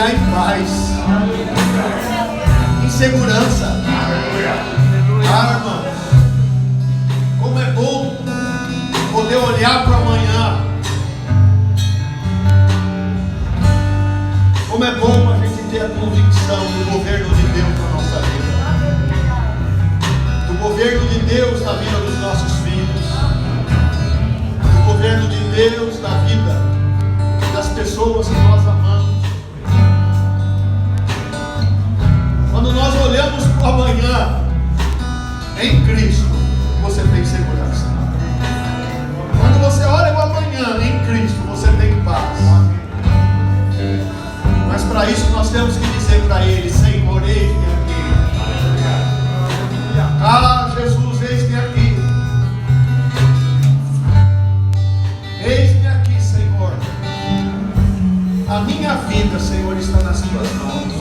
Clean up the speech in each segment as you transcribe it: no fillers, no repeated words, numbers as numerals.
caminhar em paz, em segurança. Irmãos, como é bom poder olhar para amanhã. Como é bom a gente ter a convicção do governo de Deus na nossa vida, do governo de Deus na vida dos nossos filhos, do governo de Deus na vida das pessoas que nós amamos. Quando nós olhamos para o amanhã em Cristo, você tem segurança. Quando você olha para o amanhã em Cristo, você tem paz. Mas para isso nós temos que dizer para Ele: Senhor, eis-me aqui. Ah, Jesus, eis-me aqui. Eis-me aqui, Senhor. A minha vida, Senhor, está nas Tuas mãos.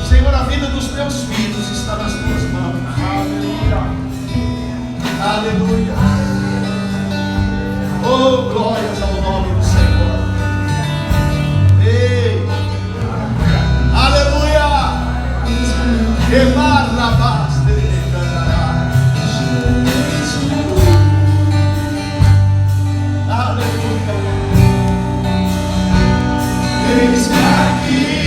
Senhor, a vida dos meus filhos está nas Tuas mãos. Aleluia. Oh, glórias ao nome do Senhor. Ei. Aleluia. Aleluia. Eis-me aqui.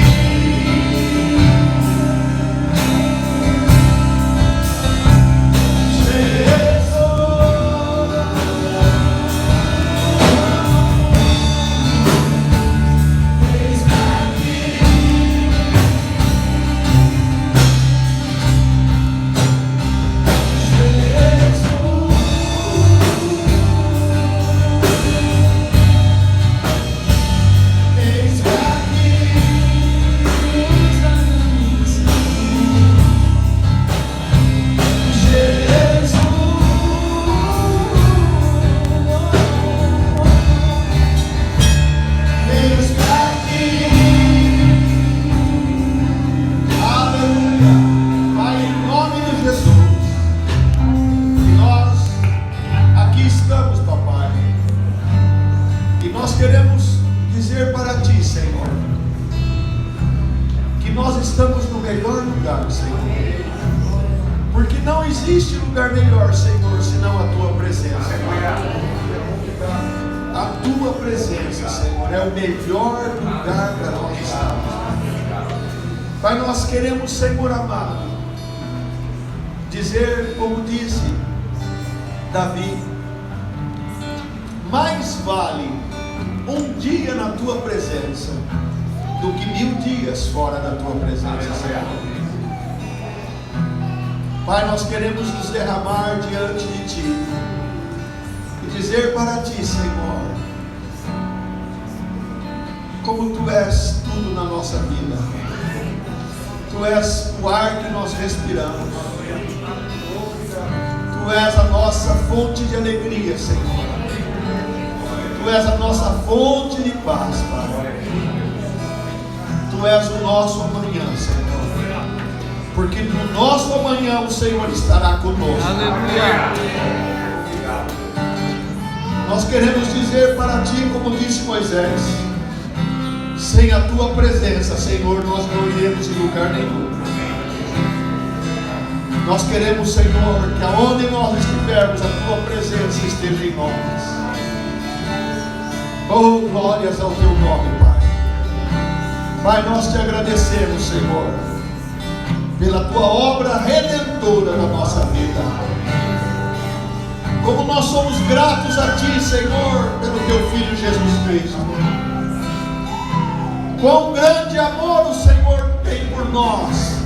Pai, nós queremos, Senhor amado, dizer como disse Davi: mais vale um dia na Tua presença do que 1000 dias fora da Tua presença, Senhor. Pai, nós queremos nos derramar diante de Ti e dizer para Ti, Senhor, como Tu és tudo na nossa vida. Tu és o ar que nós respiramos. Tu és a nossa fonte de alegria, Senhor. Tu és a nossa fonte de paz, Pai. Tu és o nosso amanhã, Senhor. Porque no nosso amanhã o Senhor estará conosco. Aleluia. Nós queremos dizer para Ti, como disse Moisés: sem a Tua presença, Senhor, nós não iremos em lugar nenhum. Nós queremos, Senhor, que aonde nós estivermos, a Tua presença esteja em nós. Oh, glórias ao Teu nome, Pai. Pai, nós Te agradecemos, Senhor, pela Tua obra redentora na nossa vida. Como nós somos gratos a Ti, Senhor, pelo Teu Filho Jesus Cristo. Quão grande amor o Senhor tem por nós,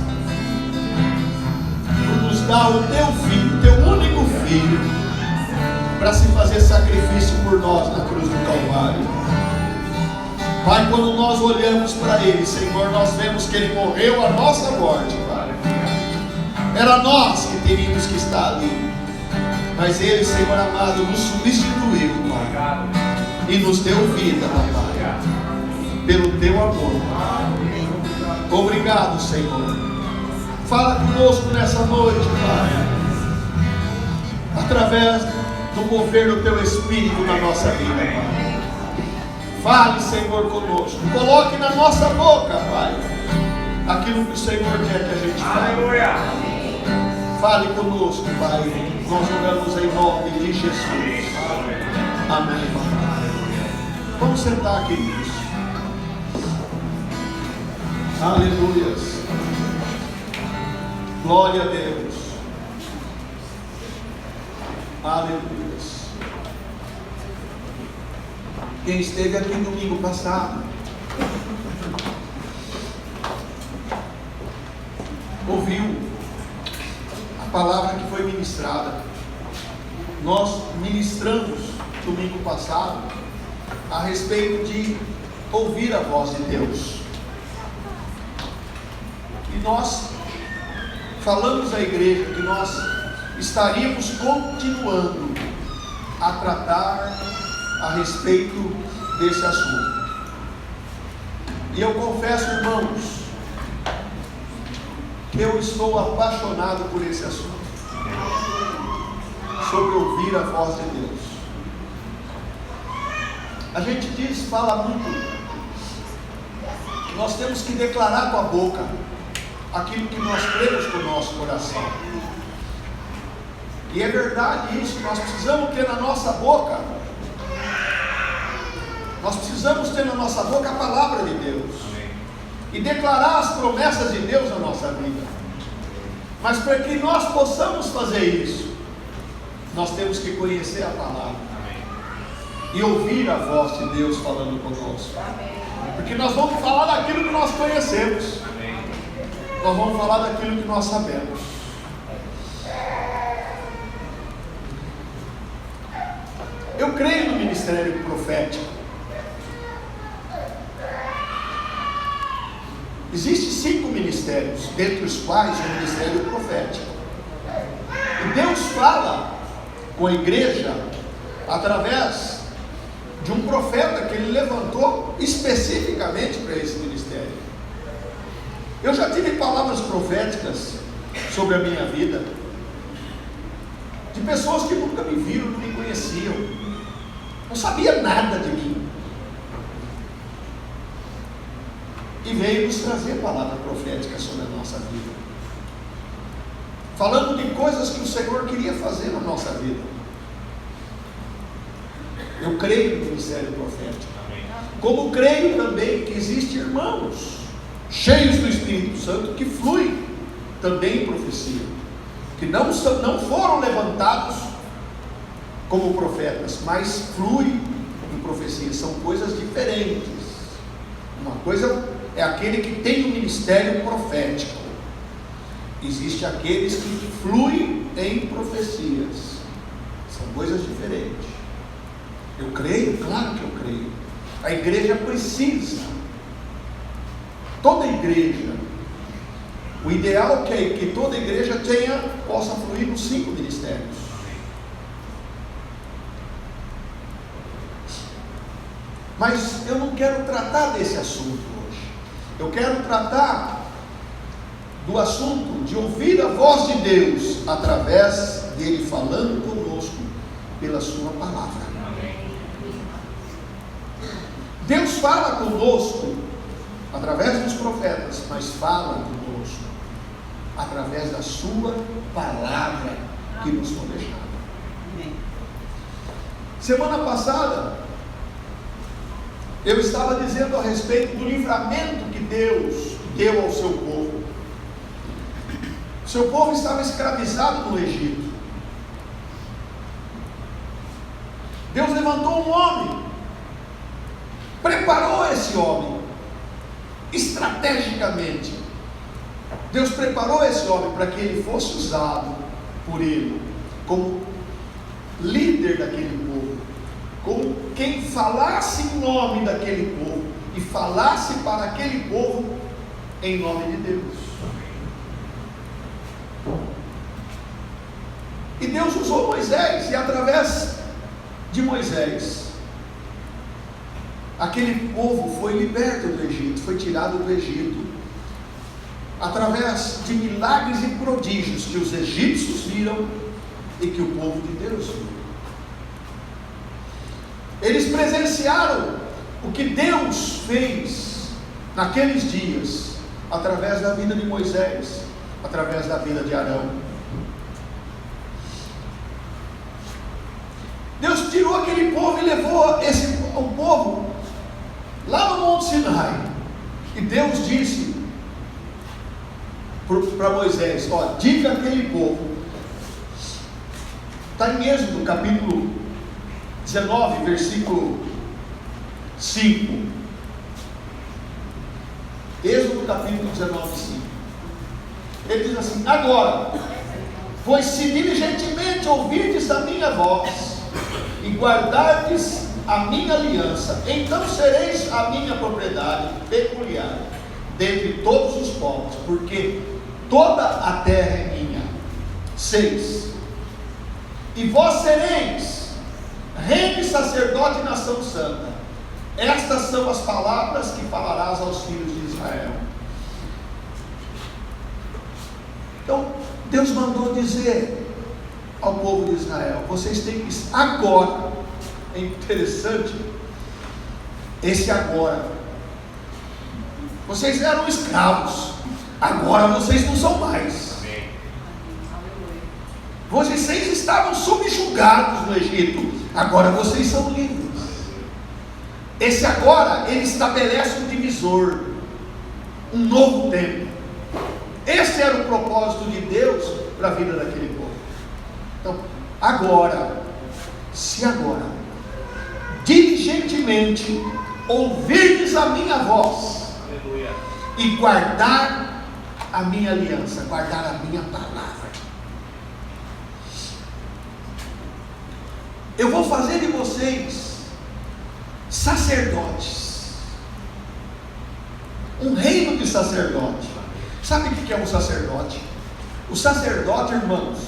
por nos dar o Teu Filho, Teu único Filho, para se fazer sacrifício por nós na cruz do Calvário. Pai, quando nós olhamos para Ele, Senhor, nós vemos que Ele morreu a nossa morte, Pai. Era nós que teríamos que estar ali, mas Ele, Senhor amado, nos substituiu, Pai, e nos deu vida, Pai, pelo Teu amor. Obrigado, Senhor. Fala conosco nessa noite, Pai, através do mover do Teu Espírito na nossa vida, Pai. Fale, Senhor, conosco. Coloque na nossa boca, Pai, aquilo que o Senhor quer que a gente fale. Fale conosco, Pai. Nós oramos em nome de Jesus. Amém. Vamos sentar, queridos. Aleluias. Glória a Deus. Aleluias. Quem esteve aqui domingo passado ouviu a palavra que foi ministrada. Nós ministramos domingo passado a respeito de ouvir a voz de Deus. E nós falamos à igreja que nós estaríamos continuando a tratar a respeito desse assunto. E eu confesso, irmãos, que eu estou apaixonado por esse assunto, sobre ouvir a voz de Deus. A gente fala muito que nós temos que declarar com a boca aquilo que nós cremos com o nosso coração. E é verdade isso, nós precisamos ter na nossa boca, a palavra de Deus. E declarar as promessas de Deus na nossa vida. Mas para que nós possamos fazer isso, nós temos que conhecer a palavra. E ouvir a voz de Deus falando conosco. Porque nós vamos falar daquilo que nós conhecemos. Nós vamos falar daquilo que nós sabemos. Eu creio no ministério profético. Existem 5 ministérios, dentre os quais o ministério profético. E Deus fala com a igreja através de um profeta que ele levantou especificamente para esse ministério. Eu já tive palavras proféticas sobre a minha vida, de pessoas que nunca me viram, não me conheciam, não sabia nada de mim. E veio nos trazer palavra profética sobre a nossa vida, falando de coisas que o Senhor queria fazer na nossa vida. Eu creio no ministério profético. Como creio também que existem irmãos cheios do Espírito Santo que fluem também em profecia, que não foram levantados como profetas, mas fluem em profecia. São coisas diferentes. Uma coisa é aquele que tem um ministério profético. Existem aqueles que fluem em profecias. São coisas diferentes. Eu creio, claro que eu creio. A igreja precisa. Toda igreja. O ideal é que toda igreja possa fluir nos 5 ministérios. Mas eu não quero tratar desse assunto hoje. Eu quero tratar do assunto de ouvir a voz de Deus através dele falando conosco pela sua palavra. Deus fala conosco através dos profetas, mas fala conosco através da sua palavra que nos foi deixada. Semana passada eu estava dizendo a respeito do livramento que Deus deu ao seu povo. O seu povo estava escravizado no Egito. Deus levantou um homem, preparou esse homem estrategicamente. Deus preparou esse homem para que ele fosse usado por ele como líder daquele povo, como quem falasse em nome daquele povo e falasse para aquele povo em nome de Deus. E Deus usou Moisés, e através de Moisés aquele povo foi liberto do Egito, foi tirado do Egito, através de milagres e prodígios que os egípcios viram e que o povo de Deus viu. Eles presenciaram o que Deus fez naqueles dias, através da vida de Moisés, através da vida de Arão. Deus tirou aquele povo e levou o povo lá no Monte Sinai. E Deus disse para Moisés: ó, diga aquele povo, está em Êxodo capítulo 19, versículo 5. Êxodo capítulo 19, 5. Ele diz assim: agora, pois se diligentemente ouvirdes a minha voz e guardardes a minha aliança, então sereis a minha propriedade peculiar dentre todos os povos, porque toda a terra é minha. 6. E vós sereis reino e sacerdote e nação santa. Estas são as palavras que falarás aos filhos de Israel. Então, Deus mandou dizer ao povo de Israel: vocês têm que agora. É interessante esse agora. Vocês eram escravos, agora vocês não são mais. Vocês estavam subjugados no Egito, agora vocês são livres. Esse agora, ele estabelece um divisor, um novo tempo. Esse era o propósito de Deus para a vida daquele povo. Então, agora, se agora diligentemente ouvirdes a minha voz, aleluia, e guardar a minha aliança, guardar a minha palavra, eu vou fazer de vocês sacerdotes, um reino de sacerdote. Sabe o que é um sacerdote? O sacerdote, irmãos,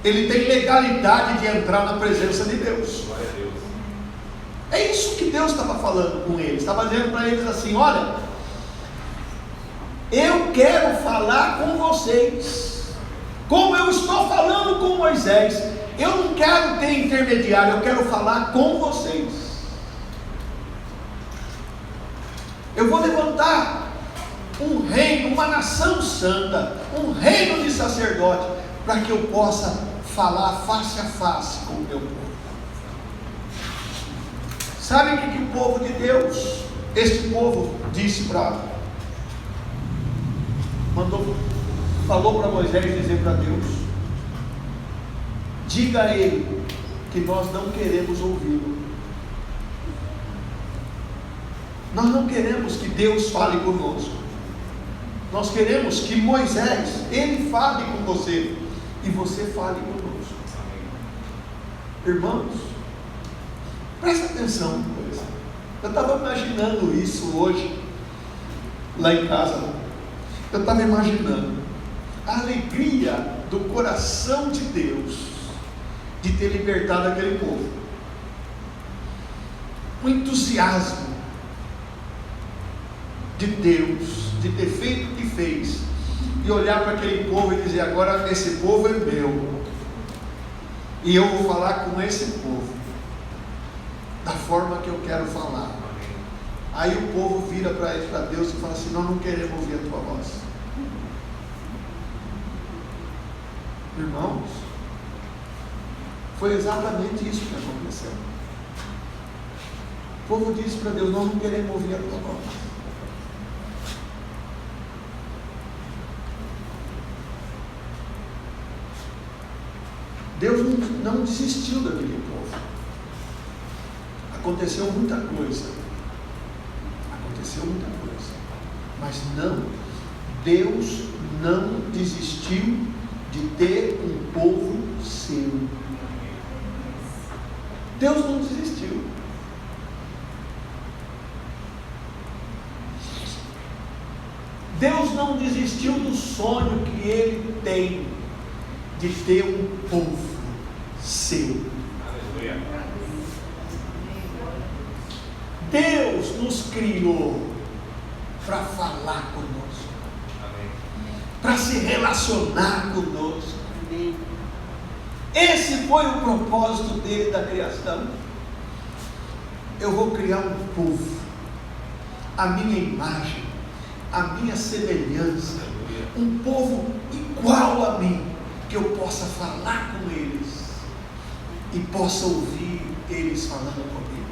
ele tem legalidade de entrar na presença de Deus. É isso que Deus estava falando com eles. Estava dizendo para eles assim: olha, eu quero falar com vocês, como eu estou falando com Moisés. Eu não quero ter intermediário, eu quero falar com vocês. Eu vou levantar um reino, uma nação santa, um reino de sacerdote, para que eu possa falar face a face com o meu povo. Sabe o que o povo de Deus, este povo disse falou para Moisés dizer para Deus: diga a ele que nós não queremos ouvi-lo. Nós não queremos que Deus fale conosco. Nós queremos que Moisés, ele fale com você e você fale conosco. Irmãos, presta atenção uma coisa. Eu estava imaginando isso hoje, lá em casa. Eu estava imaginando a alegria do coração de Deus de ter libertado aquele povo. O entusiasmo de Deus, de ter feito o que fez, e olhar para aquele povo e dizer: agora esse povo é meu, e eu vou falar com esse povo da forma que eu quero falar. Aí o povo vira para Deus e fala assim: nós não queremos ouvir a tua voz. Irmãos, foi exatamente isso que aconteceu. O povo disse para Deus: nós não queremos ouvir a tua voz. Deus não desistiu daquele povo. Aconteceu muita coisa, mas não, Deus não desistiu de ter um povo seu. Deus não desistiu. Deus não desistiu do sonho que Ele tem de ter um povo seu. Aleluia. Deus nos criou para falar conosco, para se relacionar conosco. Esse foi o propósito dele da criação. Eu vou criar um povo a minha imagem, a minha semelhança, um povo igual a mim, que eu possa falar com eles e possa ouvir eles falando comigo.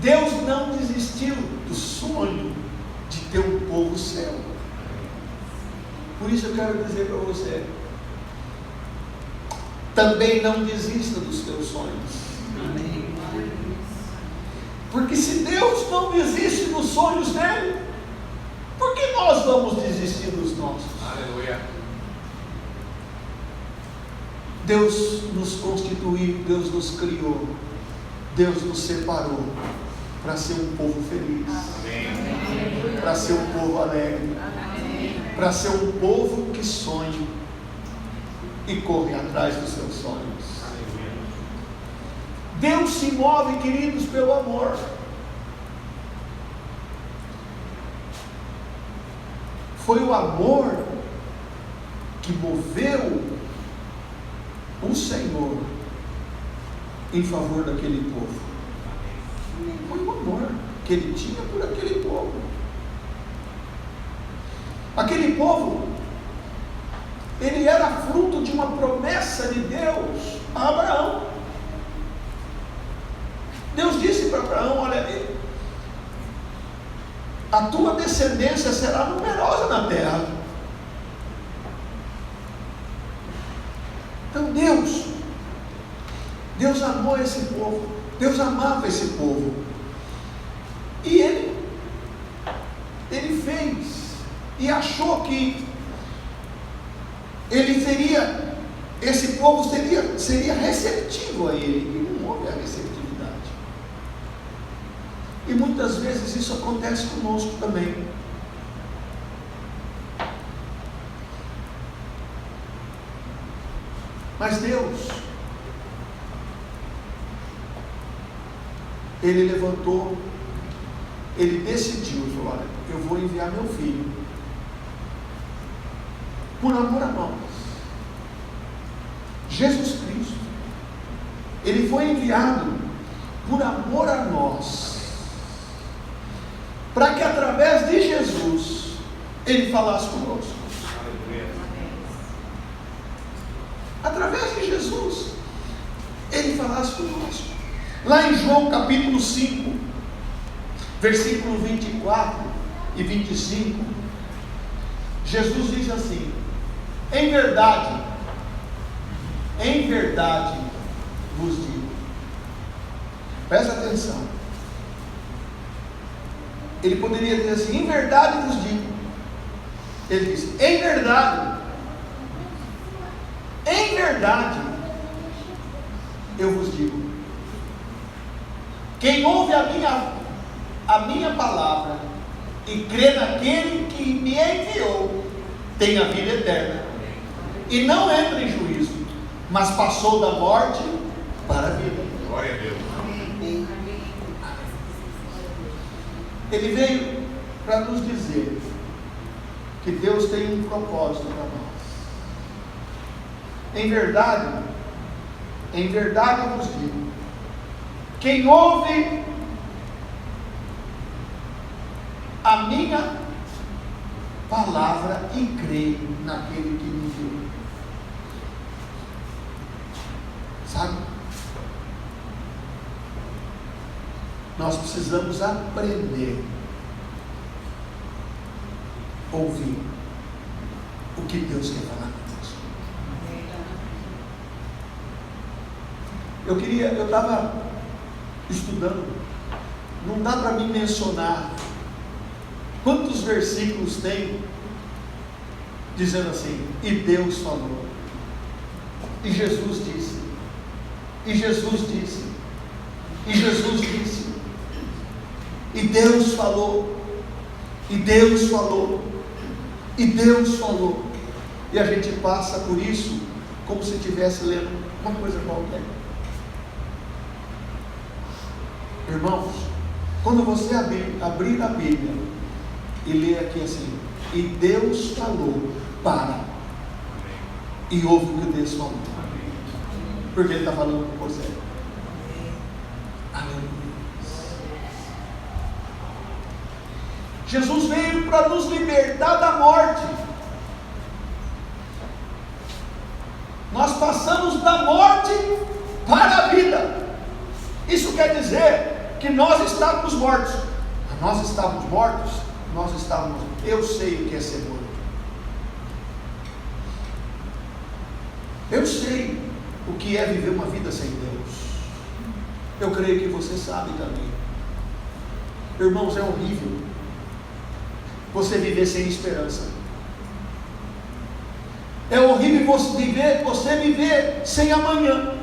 Deus não desistiu do sonho de ter um povo seu. Por isso eu quero dizer para você, também não desista dos teus sonhos. Amém. Porque se Deus não desiste dos sonhos dele, por que nós vamos desistir dos nossos? Aleluia. Deus nos constituiu, Deus nos criou, Deus nos separou para ser um povo feliz, para ser um povo alegre, para ser um povo que sonha e corre atrás dos seus sonhos. Deus se move, queridos, pelo amor. Foi o amor que moveu o Senhor em favor daquele povo. Foi o amor que ele tinha por aquele povo. Aquele povo, ele era fruto de uma promessa de Deus a Abraão. Deus disse para Abraão: olha, a tua descendência será numerosa na terra. Então Deus amou esse povo, Deus amava esse povo, e ele fez, e achou que esse povo seria receptivo a ele, e não houve a receptividade. E muitas vezes isso acontece conosco também. Mas Deus, Ele levantou, Ele decidiu, falou: olha, eu vou enviar meu filho, por amor a nós, Jesus Cristo. Ele foi enviado por amor a nós, para que através de Jesus Ele falasse conosco. Através de Jesus Ele falasse conosco. Lá em João capítulo 5, versículo 24 e 25, Jesus diz assim: em verdade vos digo. Presta atenção. Ele poderia dizer assim: em verdade vos digo. Ele diz: em verdade eu vos digo, quem ouve a minha palavra e crê naquele que me enviou, tem a vida eterna, e não entra em juízo, mas passou da morte para a vida. Glória a Deus. Ele veio para nos dizer que Deus tem um propósito para nós. Em verdade eu vos digo, quem ouve a minha palavra e crê naquele que me enviou. Sabe? Nós precisamos aprender a ouvir o que Deus quer falar conosco. Eu estava estudando, não dá para mim mencionar quantos versículos tem dizendo assim: e Deus falou, e Jesus disse, e Jesus disse, e Jesus disse, e Deus falou, e Deus falou, e Deus falou, e a gente passa por isso como se estivesse lendo uma coisa qualquer. Irmãos, quando você abrir a Bíblia e ler aqui assim: e Deus falou, para e ouve o que Deus falou, porque Ele está falando com você. Aleluia. Jesus veio para nos libertar da morte. Nós passamos da morte para a vida. Isso quer dizer que nós estávamos mortos. Nós estávamos mortos? Nós estávamos. Eu sei o que é ser morto. Eu sei o que é viver uma vida sem Deus. Eu creio que você sabe também. Irmãos, é horrível você viver sem esperança. É horrível você viver sem amanhã.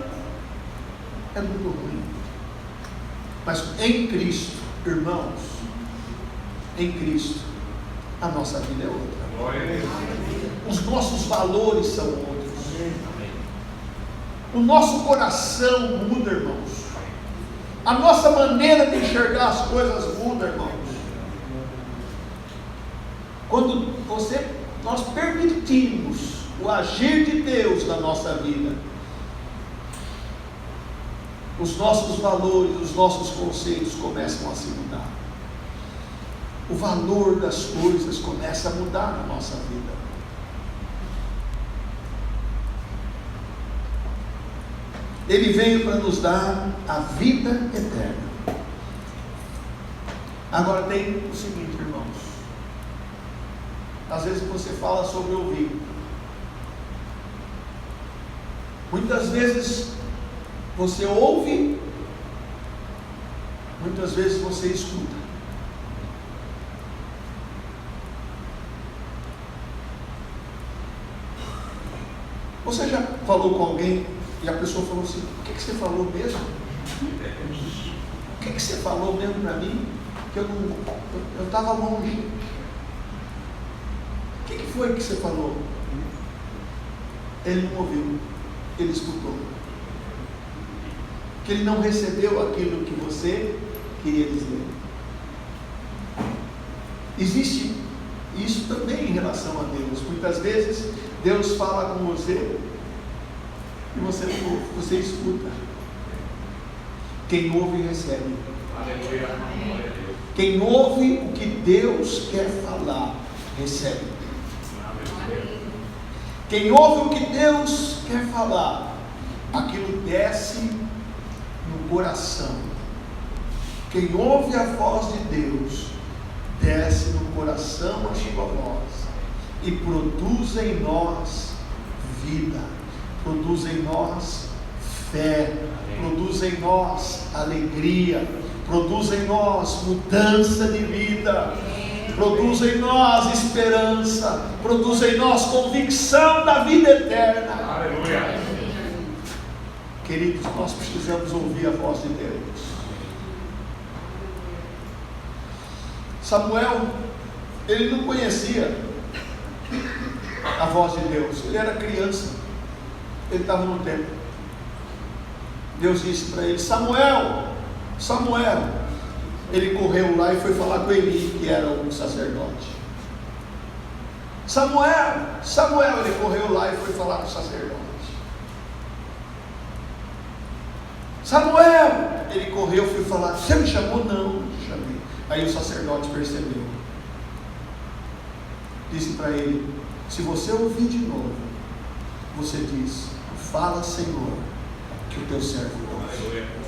É muito ruim. Mas em Cristo, irmãos, em Cristo, a nossa vida é outra. Os nossos valores são outros. O nosso coração muda, irmãos. A nossa maneira de enxergar as coisas muda, irmãos. Quando nós permitimos o agir de Deus na nossa vida, os nossos valores, os nossos conceitos começam a se mudar. O valor das coisas começa a mudar na nossa vida. Ele veio para nos dar a vida eterna. Agora tem o seguinte, irmãos. Às vezes você fala sobre ouvir. Muitas vezes você ouve, muitas vezes você escuta. Você já falou com alguém e a pessoa falou assim: o que você falou mesmo? O que você falou mesmo para mim? Que eu estava longe. O que foi que você falou? Ele não ouviu, ele escutou. Que ele não recebeu aquilo que você queria dizer. Existe isso também em relação a Deus. Muitas vezes Deus fala com você e você não ouve, você escuta. Quem ouve recebe. Quem ouve o que Deus quer falar recebe. Quem ouve o que Deus quer falar, aquilo desce no coração. Quem ouve a voz de Deus, desce no coração a sua voz e produz em nós vida, produz em nós fé, produz em nós alegria, produz em nós mudança de vida, produz em nós esperança, produz em nós convicção da vida eterna. Aleluia. Queridos, nós precisamos ouvir a voz de Deus. Samuel, ele não conhecia a voz de Deus, ele era criança, ele estava no templo. Deus disse para ele: Samuel, Samuel. Ele correu lá e foi falar com Eli, que era um sacerdote. Samuel, Samuel. Ele correu lá e foi falar com o sacerdote. Samuel. Ele correu e foi falar: você me chamou? Não, não te chamei. Aí o sacerdote percebeu. Disse para ele: se você ouvir de novo, você diz: fala, Senhor, que o teu servo ouve.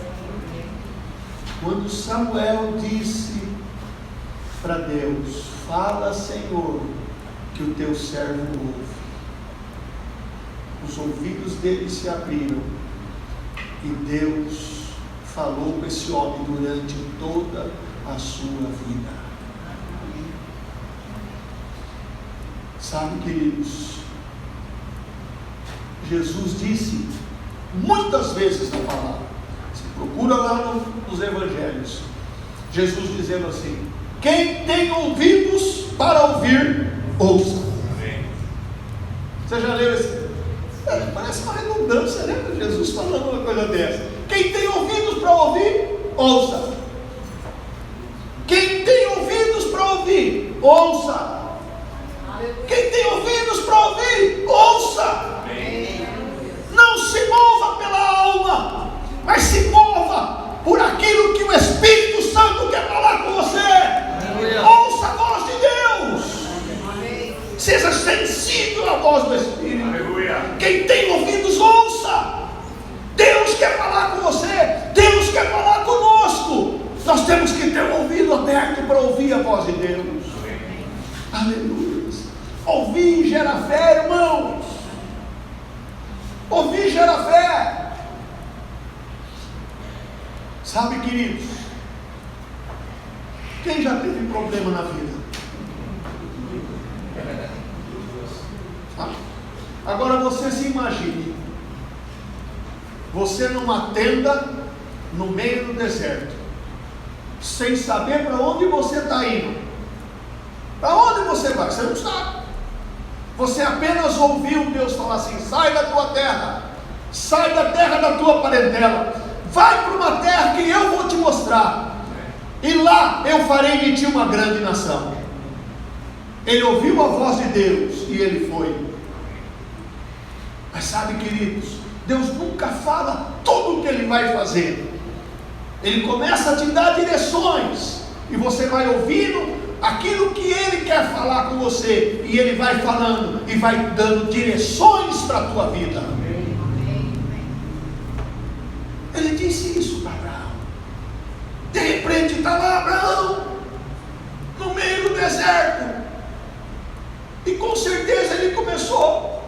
Quando Samuel disse para Deus: fala, Senhor, que o teu servo ouve, os ouvidos dele se abriram e Deus falou com esse homem durante toda a sua vida. Sabe, queridos, Jesus disse muitas vezes na palavra, você procura lá nos evangelhos, Jesus dizendo assim: quem tem ouvidos para ouvir, ouça. Você já leu esse? Parece uma redundância, né? Jesus falando uma coisa dessa. Quem tem ouvidos para ouvir, ouça. Quem tem ouvidos para ouvir, ouça. Quem tem ouvidos para ouvir, ouça. Não se mova pela alma, mas se mova por aquilo que o Espírito Santo quer falar com você. Ouça a voz aqueles que têm o ouvido aberto para ouvir a voz de Deus. Aleluia. Ouvir gera fé, irmãos. Ouvir gera fé. Sabe, queridos, quem já teve problema na vida? Agora você se imagine, você numa tenda no meio do deserto, sem saber para onde você está indo. Para onde você vai? Você não sabe. Você apenas ouviu Deus falar assim: sai da tua terra, sai da terra da tua parentela, vai para uma terra que eu vou te mostrar, e lá eu farei de ti uma grande nação. Ele ouviu a voz de Deus e ele foi. Mas sabe, queridos, Deus nunca fala tudo o que Ele vai fazer. Ele começa a te dar direções, e você vai ouvindo aquilo que Ele quer falar com você, e Ele vai falando, e vai dando direções para a tua vida. Ele disse isso para Abraão. De repente está lá Abraão, no meio do deserto, e com certeza ele começou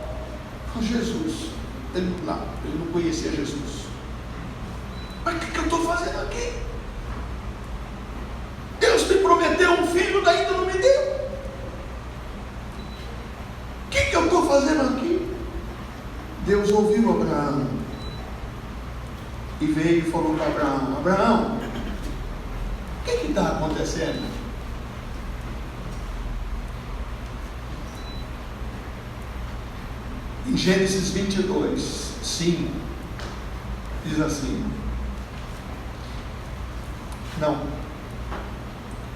com Jesus. Ele não conhecia Jesus. Mas o que eu estou fazendo aqui? Deus me prometeu um filho, ainda não me deu. O que eu estou fazendo aqui? Deus ouviu Abraão e veio e falou para Abraão: Abraão, o que está acontecendo? Em Gênesis 22, 5, diz assim,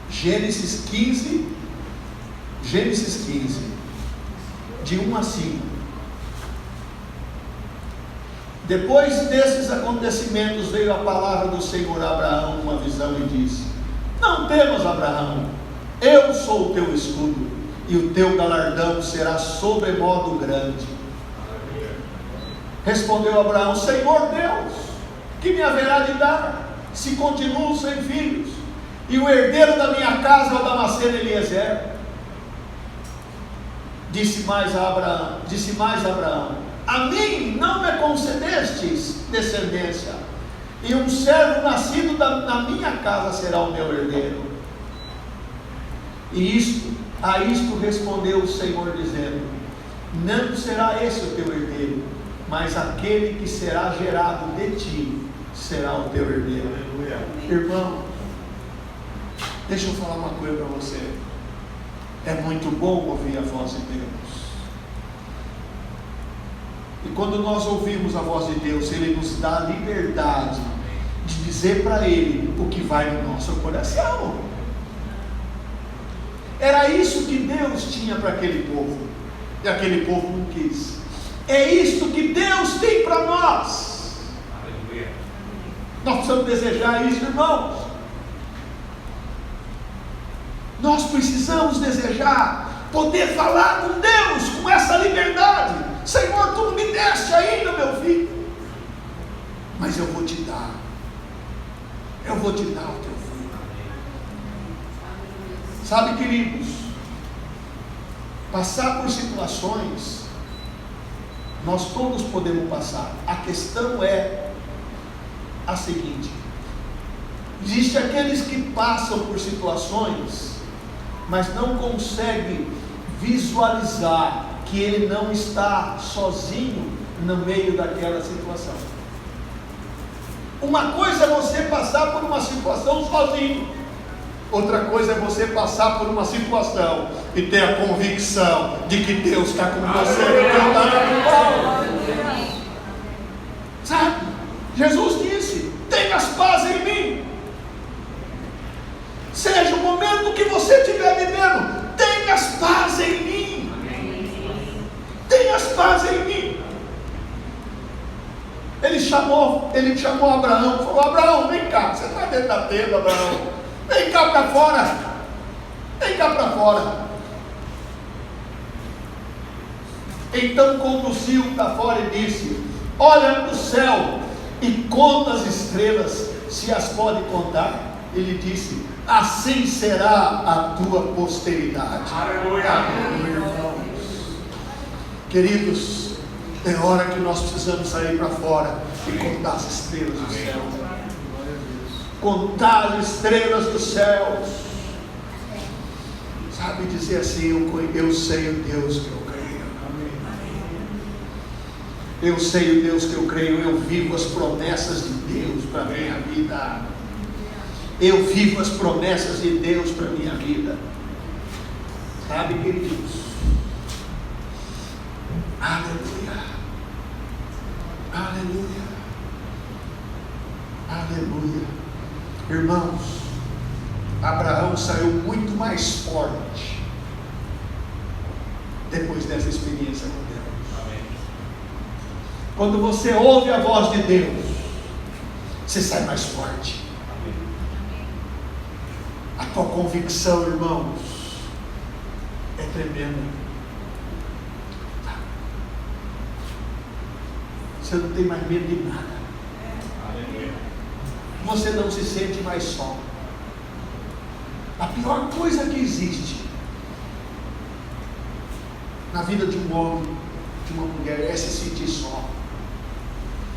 Gênesis 15, de 1 a 5. Depois desses acontecimentos veio a palavra do Senhor a Abraão numa visão e disse: não temas, Abraão, eu sou o teu escudo, e o teu galardão será sobremodo grande. Respondeu Abraão: Senhor Deus, que me haverá de dar, se continuo sem filhos, e o herdeiro da minha casa é o Damasceno Eliezer? Disse mais Abraão: a mim não me concedestes descendência, e um servo nascido na minha casa será o meu herdeiro. A isto respondeu o Senhor, dizendo: não será esse o teu herdeiro, mas aquele que será gerado de ti será o teu herdeiro. Aleluia. Irmão, deixa eu falar uma coisa para você. É muito bom ouvir a voz de Deus. E quando nós ouvimos a voz de Deus, Ele nos dá a liberdade de dizer para Ele o que vai no nosso coração. Era isso que Deus tinha para aquele povo, e aquele povo não quis. É isto que Deus tem para nós. Aleluia. Nós precisamos desejar isso, irmãos. Nós precisamos desejar poder falar com Deus com essa liberdade. Senhor, tu não me deste ainda, meu filho, mas eu vou te dar. Eu vou te dar o teu filho. Sabe, queridos, passar por situações nós todos podemos passar. A questão é a seguinte: existem aqueles que passam por situações, mas não conseguem visualizar que ele não está sozinho no meio daquela situação. Uma coisa é você passar por uma situação sozinho, outra coisa é você passar por uma situação e ter a convicção de que Deus está com você. Sabe? Jesus disse: tenhas paz em mim. Seja o momento que você estiver vivendo, tenhas paz em mim. Tenhas paz em mim. Ele chamou Abraão, falou: Abraão, vem cá, você está dentro da tenda, Abraão, vem cá para fora, vem cá para fora. Então conduziu para fora e disse: olha para o céu e conta as estrelas, se as pode contar. e lhe disse: assim será a tua posteridade. Aleluia. Queridos, é hora que nós precisamos sair para fora e contar as estrelas do céu. Contar as estrelas dos céus. Sabe, dizer assim: eu sei o Deus que eu creio. Eu sei o Deus que eu creio. Eu vivo as promessas de Deus para a minha vida. Eu vivo as promessas de Deus para a minha vida. Sabe, queridos? Aleluia. Aleluia. Aleluia. Irmãos, Abraão saiu muito mais forte depois dessa experiência com Deus. Amém. Quando você ouve a voz de Deus, você sai mais forte. Amém. A tua convicção, irmãos, é tremenda. Você não tem mais medo de nada. Aleluia. Você não se sente mais só. A pior coisa que existe na vida de um homem, de uma mulher, é se sentir só.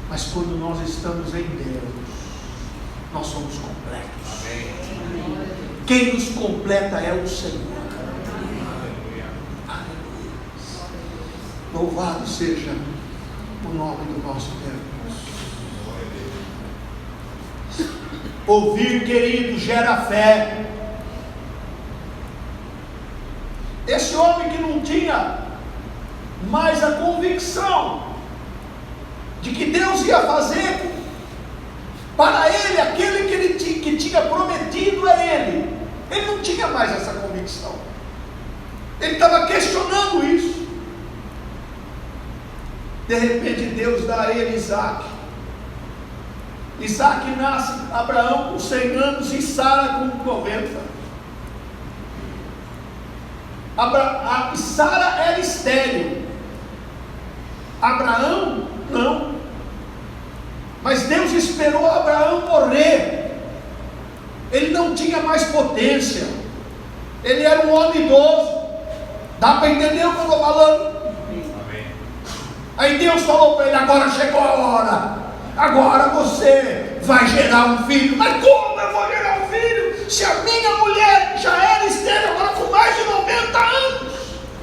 Mas quando nós estamos em Deus, nós somos completos. Amém. Quem nos completa é o Senhor. Aleluia. Aleluia. Louvado seja o nome do nosso Deus. Ouvir, querido, gera fé. Esse homem que não tinha mais a convicção de que Deus ia fazer para ele aquele que tinha prometido a ele, ele não tinha mais essa convicção. Ele estava questionando isso. De repente Deus dá a ele Isaac. Isaac nasce, Abraão com 100 anos e Sara com 90. Sara era estéril, Abraão não. Mas Deus esperou Abraão morrer. Ele não tinha mais potência. Ele era um homem idoso. Dá para entender o que eu estou falando? Amém. Aí Deus falou para ele: agora chegou a hora. Agora você vai gerar um filho. Mas como eu vou gerar um filho? Se a minha mulher já era estéril, agora com mais de 90 anos,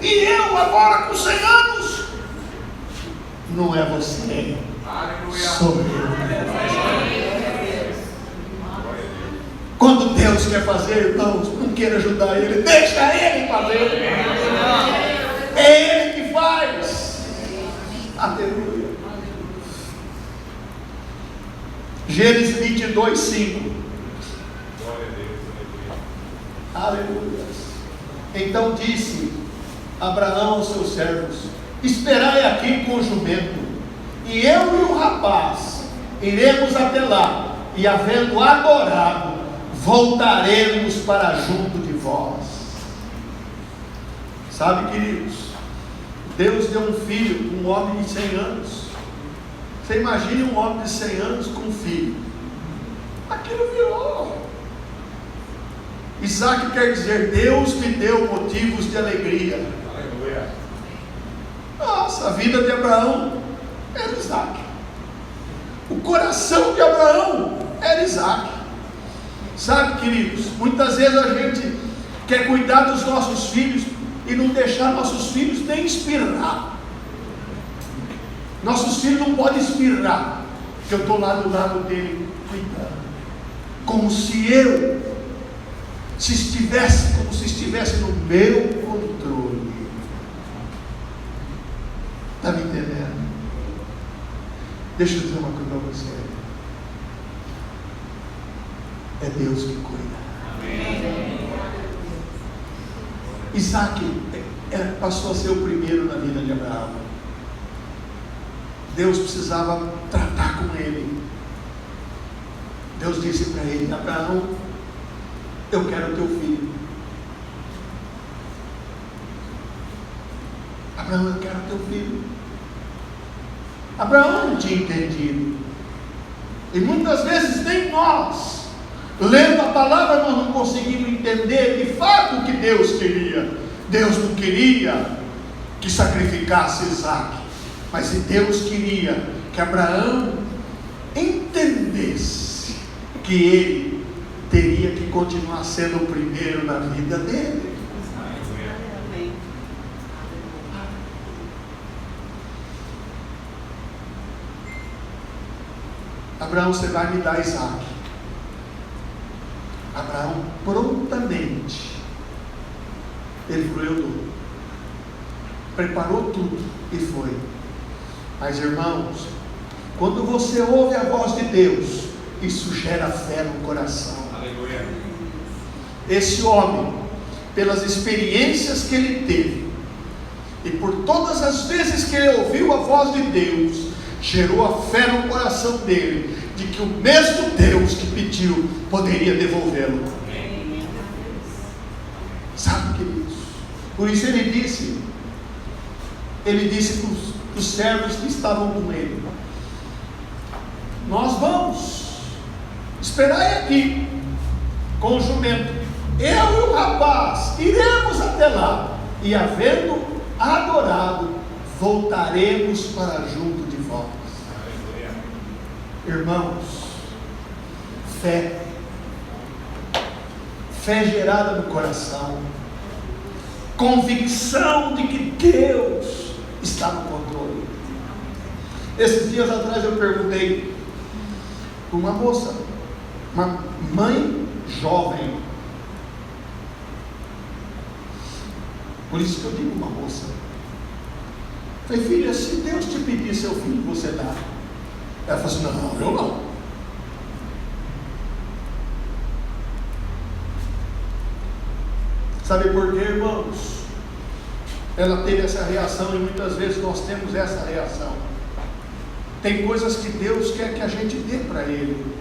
e eu agora com 100 anos. Não é você. Aleluia. Sou eu. Quando Deus quer fazer, irmãos, não queira ajudar Ele, deixa Ele fazer. É Ele que faz. Aleluia. Gênesis 22, 5. Glória a Deus. Aleluia. Aleluia. Então disse Abraão aos seus servos: esperai aqui com o jumento, e eu e o rapaz iremos até lá, e havendo adorado, voltaremos para junto de vós. Sabe, queridos, Deus deu um filho, um homem de 100 anos. Você imagine um homem de 100 anos com um filho. Aquilo virou. Isaac quer dizer: Deus me deu motivos de alegria. Aleluia. Nossa, a vida de Abraão era Isaac. O coração de Abraão era Isaac. Sabe, queridos, muitas vezes a gente quer cuidar dos nossos filhos e não deixar nossos filhos nem espirrar. Nossos filhos não podem espirrar, porque eu estou lá do lado dele cuidando, como se estivesse no meu controle. Está me entendendo? Deixa eu dizer uma coisa para você. É Deus que cuida. Amém. Isaac passou a ser o primeiro na vida de Abraão. Deus precisava tratar com ele. Deus disse para ele: Abraão, eu quero teu filho. Abraão, eu quero teu filho. Abraão não tinha entendido. E muitas vezes nem nós Lendo a palavra, nós não conseguimos entender de fato o que Deus queria. Deus não queria que sacrificasse Isaac, mas Deus queria que Abraão entendesse que ele teria que continuar sendo o primeiro na vida dele. Abraão, você vai me dar Isaac. Abraão prontamente, ele falou: eu dou. Preparou tudo e foi. Mas irmãos, quando você ouve a voz de Deus, isso gera fé no coração. Aleluia. Esse homem, pelas experiências que ele teve, e por todas as vezes que ele ouviu a voz de Deus, gerou a fé no coração dele, de que o mesmo Deus que pediu, poderia devolvê-lo. Sabe, queridos? Por isso ele disse para os servos que estavam com ele: nós vamos esperar aqui com o jumento, eu e o rapaz iremos até lá, e havendo adorado, voltaremos para junto de vós. Irmãos, fé gerada no coração, convicção de que Deus está no controle. Esses dias atrás eu perguntei para uma moça, uma mãe jovem, por isso que eu digo uma moça. Falei: filha, se Deus te pedir seu filho, você dá? Ela falou assim: não, eu não. Sabe por quê, irmãos? Ela teve essa reação, e muitas vezes nós temos essa reação. Tem coisas que Deus quer que a gente dê para Ele,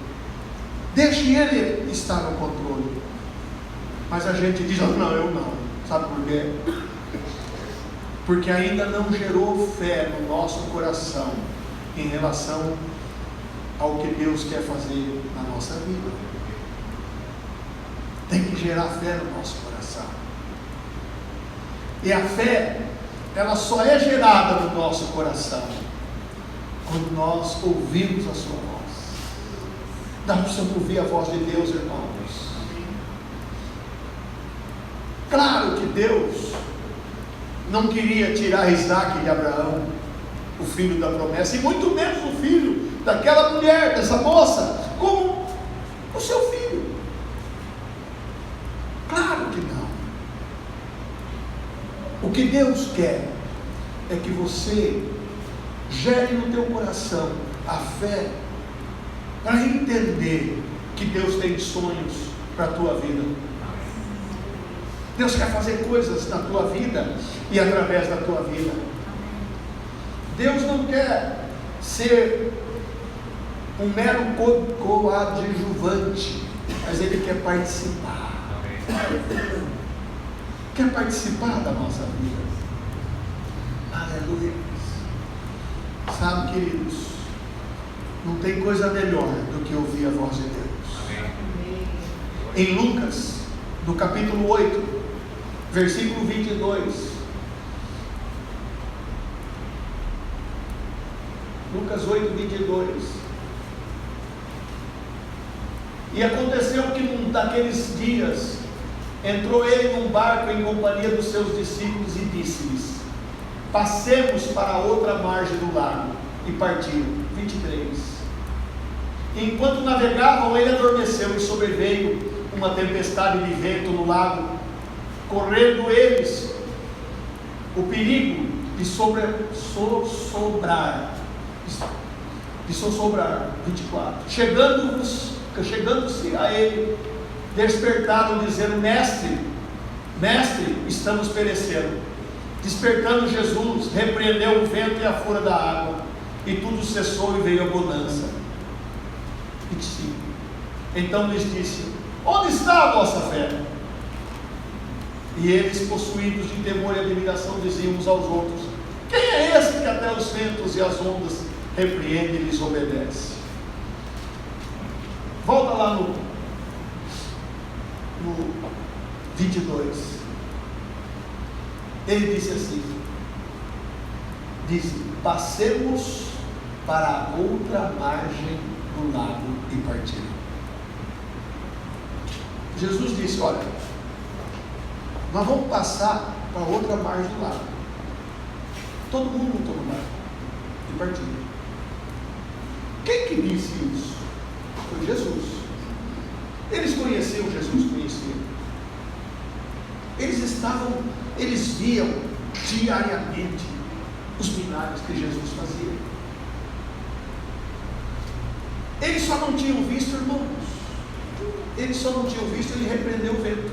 deixe Ele estar no controle, mas a gente diz: não, eu não. Sabe por quê? Porque ainda não gerou fé no nosso coração em relação ao que Deus quer fazer na nossa vida. Tem que gerar fé no nosso coração. E a fé, ela só é gerada no nosso coração quando nós ouvimos a sua voz. Nós precisamos ouvir a voz de Deus, irmãos. Claro que Deus não queria tirar Isaac de Abraão, o filho da promessa, e muito menos o filho daquela mulher, dessa moça, como o seu filho. Claro que não. O que Deus quer é que você gere no teu coração a fé para entender que Deus tem sonhos para a tua vida. Deus quer fazer coisas na tua vida e através da tua vida. Deus não quer ser um mero coadjuvante, mas Ele quer participar. Quer participar da nossa vida. Aleluia. Sabe, queridos, não tem coisa melhor do que ouvir a voz de Deus. Em Lucas, no capítulo 8, versículo 22. Lucas 8, 22. E aconteceu que num daqueles dias entrou ele num barco em companhia dos seus discípulos e disse-lhes: passemos para a outra margem do lago. E partiram. 23. Enquanto navegavam, ele adormeceu, e sobreveio uma tempestade de vento no lago, correndo eles o perigo de sossobrar. 24. Chegando-se a ele, despertaram, dizendo: mestre, estamos perecendo. Despertando Jesus, repreendeu o vento e a fúria da água, e tudo cessou e veio a bonança. 25. Então lhes disse: onde está a vossa fé? E eles, possuídos de temor e admiração, diziam uns aos outros: quem é esse que até os ventos e as ondas repreende e lhes obedece? Volta lá versículo 22. Ele disse assim: passemos para a outra margem do lago e partiremos. Jesus disse: olha, nós vamos passar para a outra margem do lago. Todo mundo montou no barco e partiu. Quem que disse isso? Foi Jesus. Eles conheciam Jesus, conheciam. Eles viam diariamente os milagres que Jesus fazia. Eles só não tinham visto, irmãos. Eles só não tinham visto ele repreender o vento.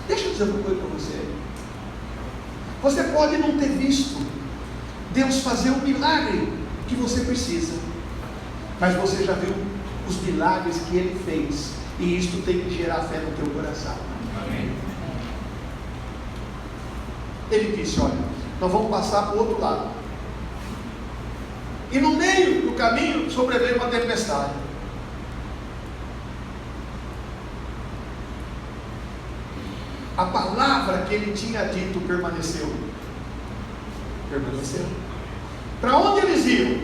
Deixa eu dizer uma coisa para você. Você pode não ter visto Deus fazer o milagre que você precisa, mas você já viu os milagres que Ele fez, e isto tem que gerar fé no teu coração. Amém. Ele disse: olha, nós vamos passar para o outro lado. E no meio do caminho sobreveio uma tempestade. A palavra que ele tinha dito permaneceu. Para onde eles iam?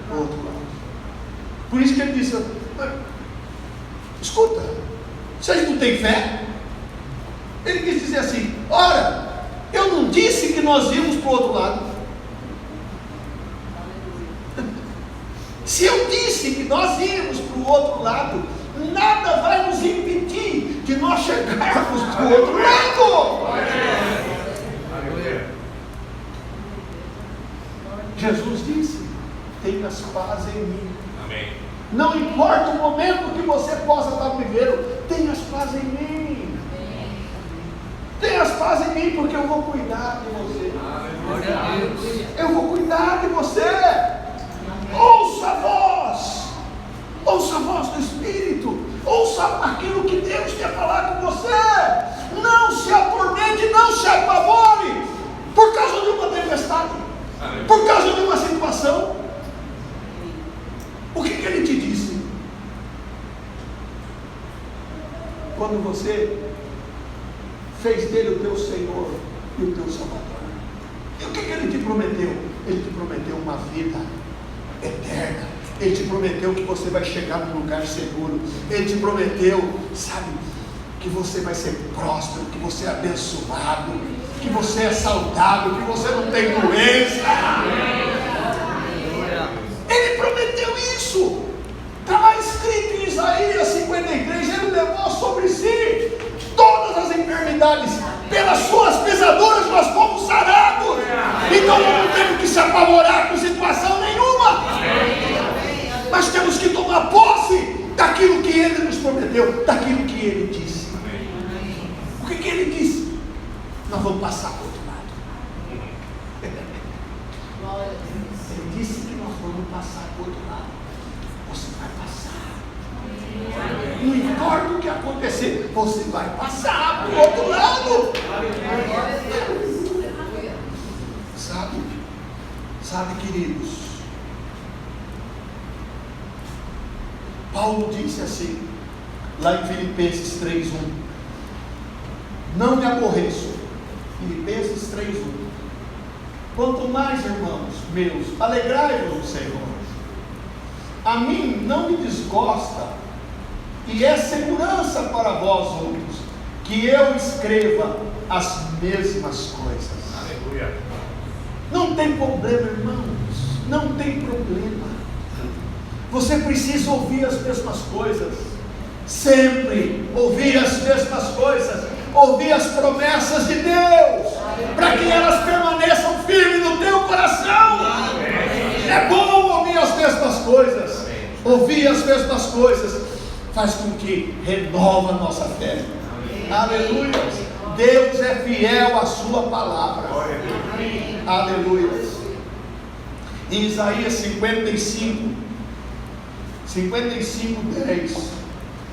Para o outro lado. Por isso que ele disse: escuta, vocês não têm fé? Ele quis dizer assim: ora, eu não disse que nós íamos para o outro lado? Se eu disse que nós íamos para o outro lado, nada vai nos impedir de nós chegarmos para o outro lado. Jesus disse: tenhas paz em mim. Amém. Não importa o momento que você possa estar vivendo, tenhas paz em mim. Tenhas paz em mim, porque eu vou cuidar de você. Eu vou cuidar de você. Ouça a voz do Espírito, ouça aquilo que Deus quer falar com você. Não se atormente, não se apavore por causa de uma tempestade, por causa de uma situação. O que ele te disse? Quando você fez dele o teu Senhor e o teu Salvador, e o que ele te prometeu? Ele te prometeu uma vida eterna. Ele te prometeu que você vai chegar num lugar seguro. Ele te prometeu, sabe, que você vai ser próspero, que você é abençoado, que você é saudável, que você não tem doença. Ele prometeu isso. Está lá escrito em Isaías 53. Ele levou sobre si todas as enfermidades. Pelas suas pisaduras nós fomos sarados. Então não temos que se apavorar com situação nenhuma, mas temos que tomar posse daquilo que Ele nos prometeu, daquilo que Ele disse. O que Ele disse? Nós vamos passar para o outro lado. Ele disse que nós vamos passar para o outro lado. Você vai passar. Não importa o que acontecer, você vai passar para o outro lado. Sabe, queridos, Paulo disse assim, lá em Filipenses 3:1, não me aborreço. Filipenses 3:1. Quanto mais, irmãos meus, alegrai-vos no Senhor. A mim não me desgosta, e é segurança para vós outros, que eu escreva as mesmas coisas. Aleluia. Não tem problema, irmãos, não tem problema. Você precisa ouvir as mesmas coisas, sempre ouvir as mesmas coisas, ouvir as promessas de Deus, para que elas permaneçam firmes no teu coração. É bom ouvir as mesmas coisas. Ouvir as mesmas coisas faz com que renova a nossa fé. Aleluia. Deus é fiel à sua palavra. Aleluia. Em Isaías 55, 10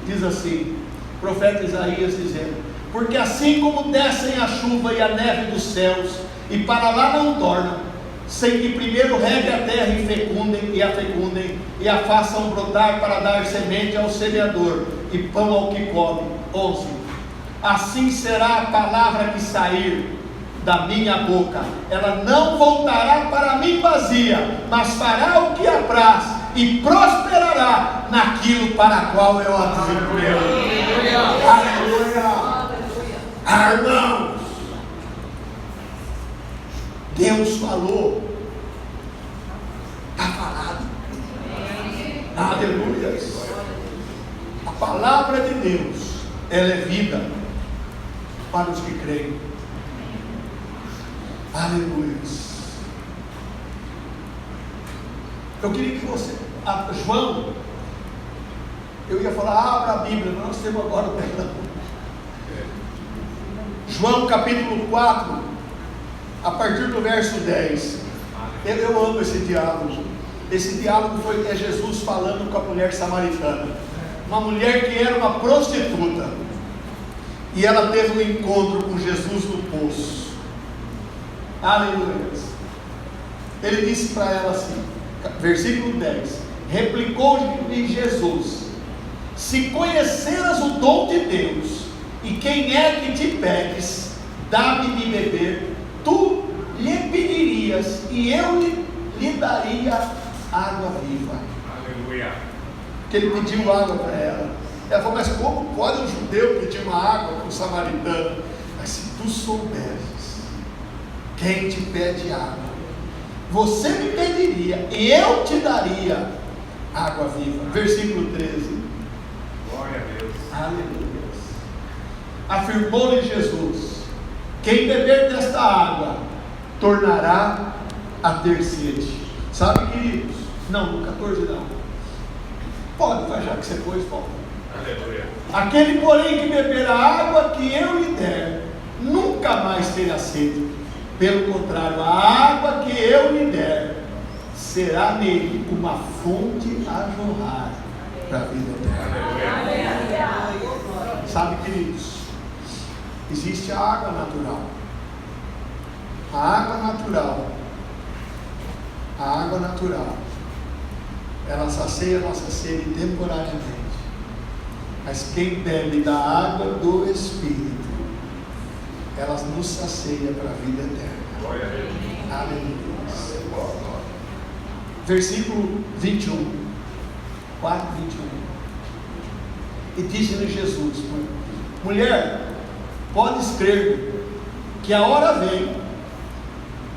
diz assim, o profeta Isaías dizendo: porque assim como descem a chuva e a neve dos céus, e para lá não tornam, sem que primeiro regue a terra e a fecundem, e a façam brotar para dar semente ao semeador e pão ao que come. 11. Assim será a palavra que sair da minha boca, ela não voltará para mim vazia, mas fará o que apraz e prosperará naquilo para qual eu a designei. Aleluia! Irmãos, Deus falou, está falado. Aleluia! A palavra de Deus, ela é vida para os que creem. Aleluia. Eu queria que você, João, eu ia falar, abra a Bíblia, mas nós temos agora o telão. João capítulo 4, a partir do verso 10. Eu amo esse diálogo. Esse diálogo é Jesus falando com a mulher samaritana. Uma mulher que era uma prostituta. E ela teve um encontro com Jesus no poço. Aleluia. Ele disse para ela assim, versículo 10: replicou-lhe Jesus: se conheceras o dom de Deus, e quem é que te pedes, dá-me de beber, tu lhe pedirias, e eu lhe daria água viva. Aleluia. Que ele pediu água para ela. Ela falou, mas como pode um judeu pedir uma água para um samaritano? Mas se tu souberes quem te pede água, você me pediria e eu te daria água viva. Versículo 13. Glória a Deus. Aleluia. Afirmou-lhe Jesus: quem beber desta água tornará a ter sede. Sabe, queridos? Não, no 14 não. Pode, vai, já que você pôs, volta. Aleluia. Aquele, porém, que beber a água que eu lhe der, nunca mais terá sede. Pelo contrário, a água que eu lhe der será nele uma fonte a jorrar para a vida eterna. Sabe, queridos, existe a água natural. A água natural, ela sacia a nossa sede temporariamente. Mas quem bebe da água do Espírito, ela nos sacia para a vida eterna. Glória a Deus. Aleluia. Versículo 21. 4, 21. E disse-lhe Jesus: mulher, podes crer que a hora vem,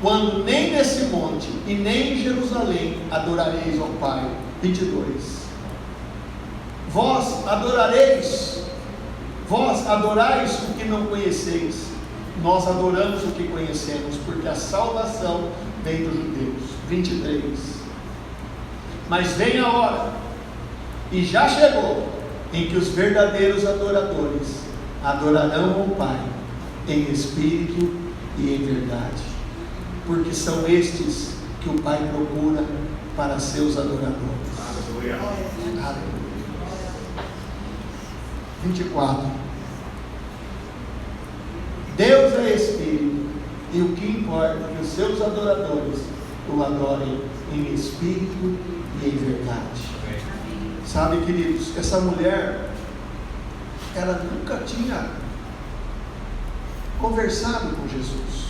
quando nem nesse monte e nem em Jerusalém adorareis ao Pai. 22. Vós adorais o que não conheceis, nós adoramos o que conhecemos, porque a salvação vem dos judeus. 23. Mas vem a hora, e já chegou, em que os verdadeiros adoradores adorarão ao Pai em espírito e em verdade, porque são estes que o Pai procura para seus adoradores. Aleluia. Aleluia. 24. Deus é Espírito, e o que importa é que os seus adoradores o adorem em espírito e em verdade. Sabe, queridos, essa mulher, ela nunca tinha conversado com Jesus,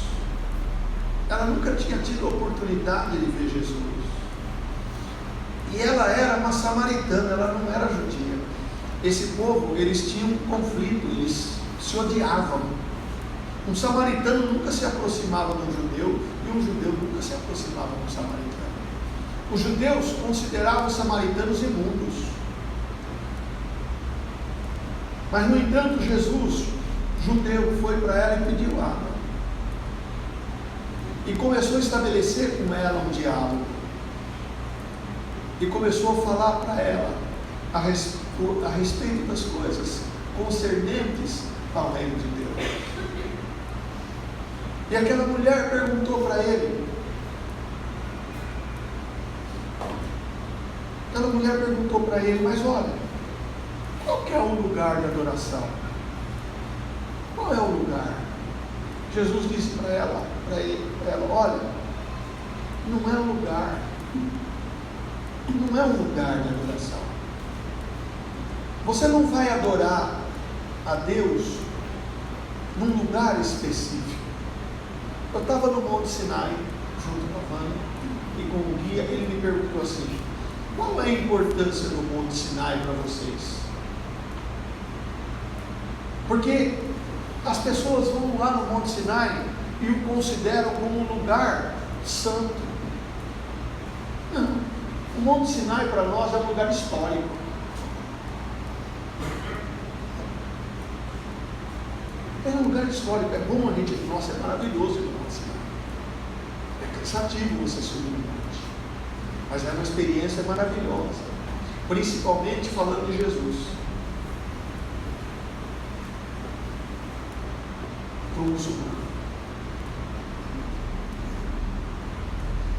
ela nunca tinha tido a oportunidade de ver Jesus, e ela era uma samaritana, ela não era judia. Esse povo, eles tinham um conflito, eles se odiavam. Um samaritano nunca se aproximava de um judeu, e um judeu nunca se aproximava de um samaritano. Os judeus consideravam os samaritanos imundos. Mas, no entanto, Jesus, judeu, foi para ela e pediu água. E começou a estabelecer com ela um diálogo. E começou a falar para ela a respeito das coisas concernentes ao reino de Deus. E aquela mulher perguntou para ele, mas olha, qual que é o lugar de adoração? Qual é o lugar? Jesus disse para ela, olha, não é um lugar, não é um lugar de adoração. Você não vai adorar a Deus num lugar específico. Eu estava no Monte Sinai, junto com a Vânia e com o guia, ele me perguntou assim: qual é a importância do Monte Sinai para vocês? Porque as pessoas vão lá no Monte Sinai e o consideram como um lugar santo. Não, o Monte Sinai para nós é um lugar histórico. É um lugar histórico, é bom a gente, nossa, é maravilhoso ir no Monte Sinai. É cansativo você subir no monte, mas é uma experiência maravilhosa, principalmente falando de Jesus. Para o muçulmano.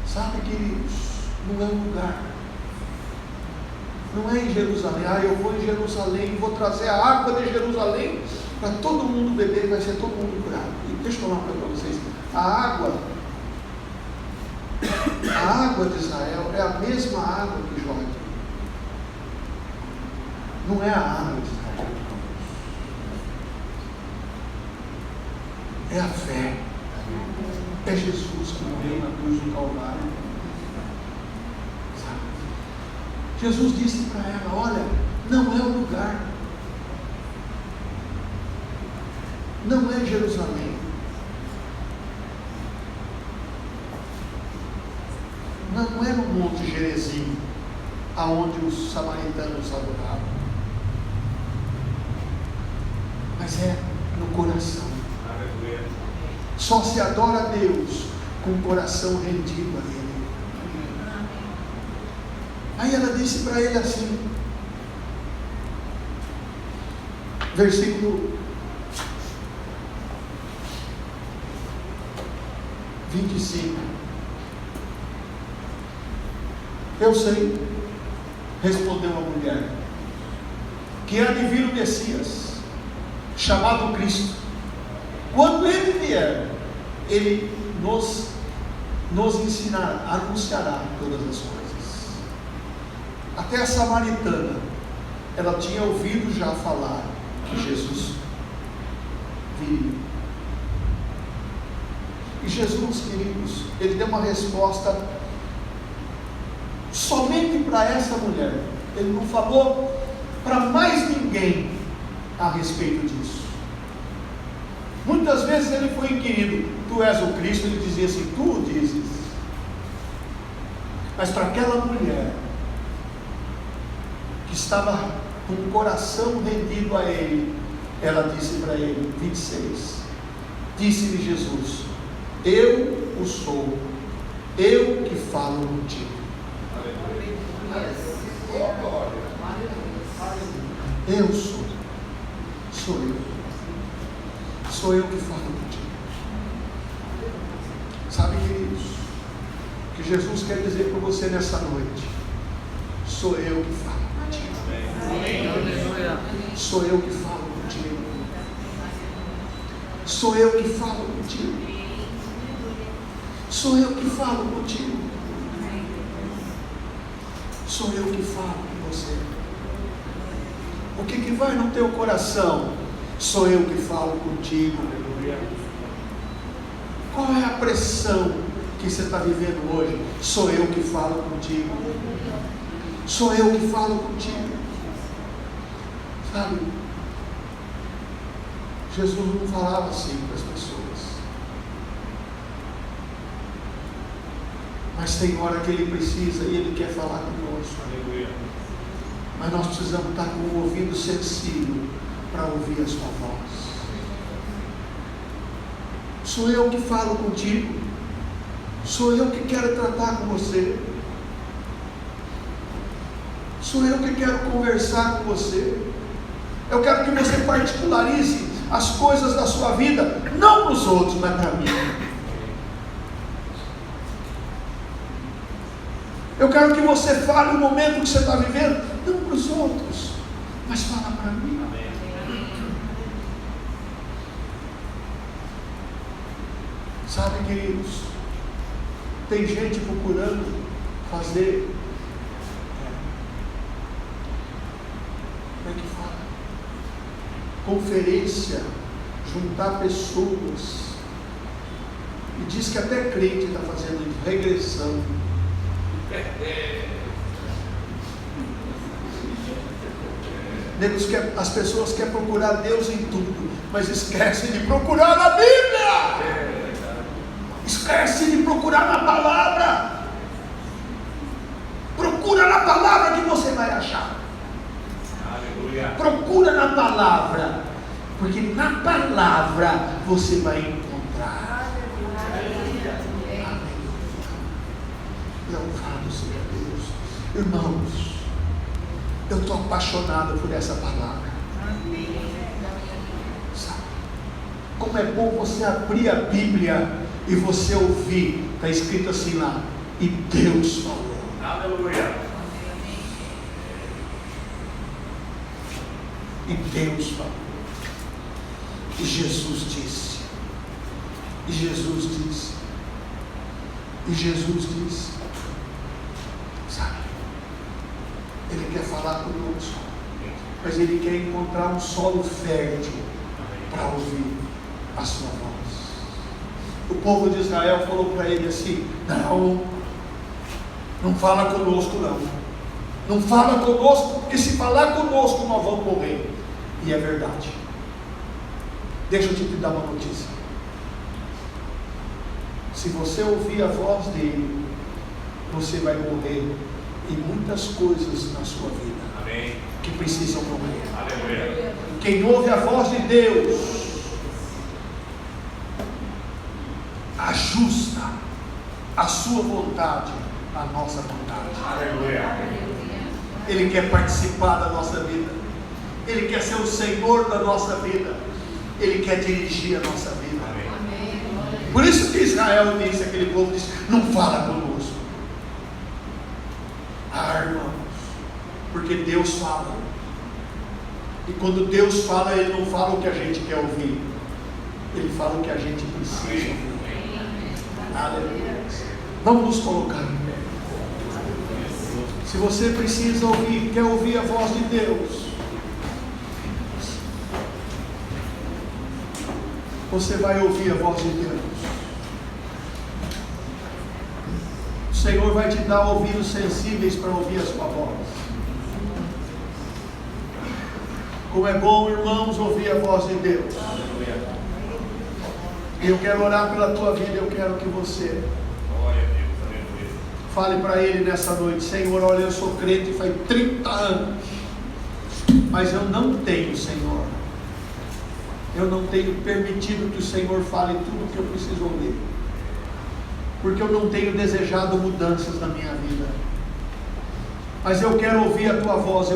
Sabe, queridos, não é um lugar. Não é em Jerusalém. Eu vou em Jerusalém e vou trazer a água de Jerusalém para todo mundo beber e vai ser todo mundo curado. E deixa eu falar uma coisa para vocês. A água de Israel é a mesma água que Jordão. Não é a água de Israel. É a fé. É Jesus que morreu na cruz do Calvário. Sabe? Jesus disse para ela: olha, não é o lugar. Não é Jerusalém. Não é no Monte Gerizim, aonde os samaritanos adoravam. Mas é no coração. Só se adora a Deus com o coração rendido a Ele. Aí ela disse para ele assim, versículo 25: eu sei, respondeu a mulher, que há de vir o Messias, chamado Cristo. Quando ele vier, ele nos ensinará, anunciará todas as coisas. Até a samaritana, ela tinha ouvido já falar que Jesus viria. E Jesus, queridos, ele deu uma resposta somente para essa mulher. Ele não falou para mais ninguém a respeito disso. Muitas vezes ele foi inquirido: tu és o Cristo? Ele dizia assim: tu o dizes. Mas para aquela mulher que estava com o coração rendido a ele, ela disse para ele, 26, disse-lhe Jesus: eu o sou, eu que falo contigo. Eu sou eu. Sou eu que falo contigo. Sabe, queridos, o que Jesus quer dizer para você nessa noite: sou eu que falo contigo. Sou eu que falo contigo. Sou eu que falo contigo. Sou eu que falo contigo. Sou eu que falo com você. O que vai no teu coração? Sou eu que falo contigo. Qual é a pressão que você está vivendo hoje? Sou eu que falo contigo. Sou eu que falo contigo. Sabe? Jesus não falava assim para as pessoas. Mas tem hora que Ele precisa e Ele quer falar conosco. Mas nós precisamos estar com o ouvido sensível para ouvir a sua voz. Sou eu que falo contigo. Sou eu que quero tratar com você. Sou eu que quero conversar com você. Eu quero que você particularize as coisas da sua vida, não para os outros, mas para mim. Eu quero que você fale o momento que você está vivendo, não para os outros, mas fala para mim. Sabe, queridos, tem gente procurando fazer conferência, juntar pessoas, e diz que até crente está fazendo regressão. As pessoas querem procurar Deus em tudo, mas esquecem de procurar na Bíblia, esquecem de procurar na palavra. Procura na palavra que você vai achar. Aleluia. Procura na palavra, porque na palavra você vai encontrar. Amém. Louvado seja Deus. Irmãos, eu estou apaixonado por essa palavra. Sabe? Como é bom você abrir a Bíblia e você ouvir. Está escrito assim lá: e Deus falou. Aleluia. E Deus falou. E Jesus disse. E Jesus disse. E Jesus disse. Sabe? Ele quer falar conosco, mas Ele quer encontrar um solo fértil para ouvir a sua voz. O povo de Israel falou para ele assim: não fala conosco não. Não fala conosco, porque se falar conosco nós vamos morrer. E é verdade. Deixa eu te dar uma notícia. Se você ouvir a voz dele, você vai morrer em muitas coisas na sua vida. Amém. Que precisam morrer. Aleluia. Quem ouve a voz de Deus ajusta a sua vontade à nossa vontade. Aleluia. Ele quer participar da nossa vida. Ele quer ser o Senhor da nossa vida. Ele quer dirigir a nossa vida. Amém. Por isso que Israel disse, aquele povo disse: não fala conosco. Irmãos, porque Deus fala. E quando Deus fala, Ele não fala o que a gente quer ouvir. Ele fala o que a gente precisa ouvir. Aleluia. Vamos nos colocar em pé. Se você precisa ouvir, quer ouvir a voz de Deus, você vai ouvir a voz de Deus. O Senhor vai te dar ouvidos sensíveis para ouvir a sua voz. Como é bom, irmãos, ouvir a voz de Deus. E eu quero orar pela tua vida. Eu quero que você Glória a Deus. Aleluia. fale para Ele nessa noite: Senhor, olha, eu sou crente faz 30 anos, mas eu não tenho, Senhor, eu não tenho permitido que o Senhor fale tudo o que eu preciso ouvir, porque eu não tenho desejado mudanças na minha vida. Mas eu quero ouvir a tua voz.